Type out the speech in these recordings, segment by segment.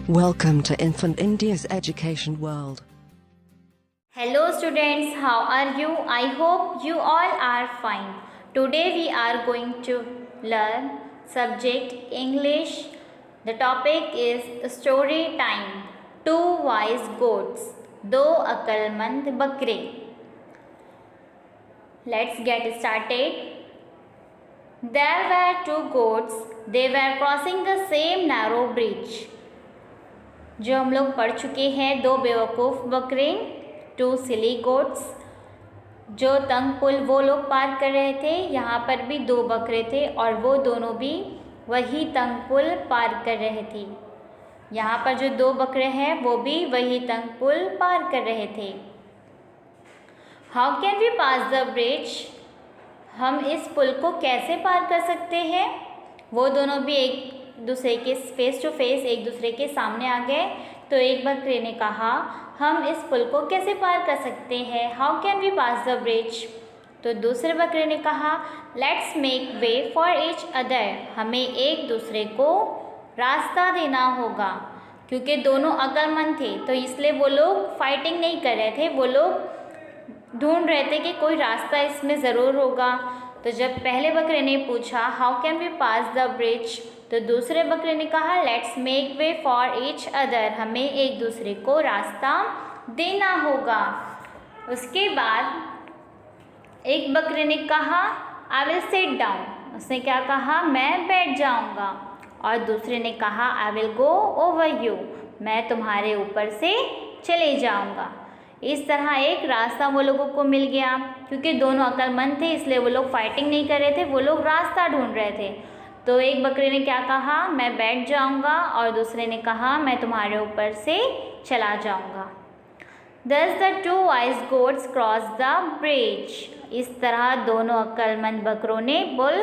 Welcome to Infant India's Education World. Hello students, how are you? I hope you all are fine. Today we are going to learn subject English. The topic is story time. Two wise goats, दो अक्लमंद बकरे. Let's get started. There were two goats. They were crossing the same narrow bridge. जो हम लोग पढ़ चुके हैं, दो बेवकूफ़ बकरे, टू सिली गोट्स. जो तंग पुल वो लोग पार कर रहे थे. यहाँ पर भी दो बकरे थे और वो दोनों भी वही तंग पुल पार कर रहे थे. यहाँ पर जो दो बकरे हैं वो भी वही तंग पुल पार कर रहे थे. How can we pass the bridge? हम इस पुल को कैसे पार कर सकते हैं? वो दोनों भी एक दूसरे के फेस टू फेस एक दूसरे के सामने आ गए. तो एक बकरे ने कहा, हम इस पुल को कैसे पार कर सकते हैं? How can we pass the bridge? तो दूसरे बकरे ने कहा, let's make way for each other. हमें एक दूसरे को रास्ता देना होगा. क्योंकि दोनों अक्लमंद थे तो इसलिए वो लोग फाइटिंग नहीं कर रहे थे. वो लोग ढूंढ रहे थे कि कोई रास्ता इसमें ज़रूर होगा. तो जब पहले बकरे ने पूछा, how can we pass the bridge? तो दूसरे बकरे ने कहा, let's make way for each other. हमें एक दूसरे को रास्ता देना होगा. उसके बाद एक बकरे ने कहा, आई विल सिट डाउन. उसने क्या कहा? मैं बैठ जाऊंगा. और दूसरे ने कहा, I will go over you. मैं तुम्हारे ऊपर से चले जाऊंगा. इस तरह एक रास्ता वो लोगों को मिल गया. क्योंकि दोनों अक्लमंद थे इसलिए वो लोग फाइटिंग नहीं कर रहे थे, वो लोग रास्ता ढूंढ रहे थे. तो एक बकरे ने क्या कहा? मैं बैठ जाऊंगा. और दूसरे ने कहा, मैं तुम्हारे ऊपर से चला जाऊंगा. Thus the two wise goats crossed the bridge. इस तरह दोनों अक्लमंद बकरों ने पुल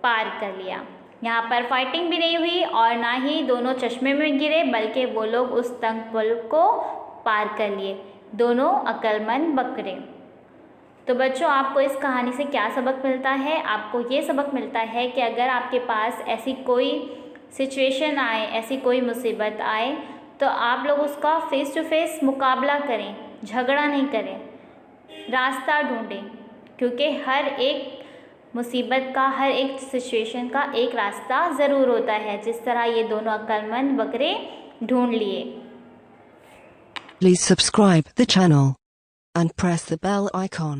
पार कर लिया. यहाँ पर फाइटिंग भी नहीं हुई और ना ही दोनों चश्मे में गिरे, बल्कि वो लोग उस तंग पुल को पार कर लिए, दोनों अक्लमंद बकरे. तो बच्चों, आपको इस कहानी से क्या सबक मिलता है? आपको ये सबक मिलता है कि अगर आपके पास ऐसी कोई सिचुएशन आए, ऐसी कोई मुसीबत आए, तो आप लोग उसका फेस टू फेस मुकाबला करें, झगड़ा नहीं करें, रास्ता ढूंढें. क्योंकि हर एक मुसीबत का, हर एक सिचुएशन का एक रास्ता ज़रूर होता है, जिस तरह ये दोनों अक्लमंद बकरे ढूंढ लिए. Please subscribe the channel and press the bell icon.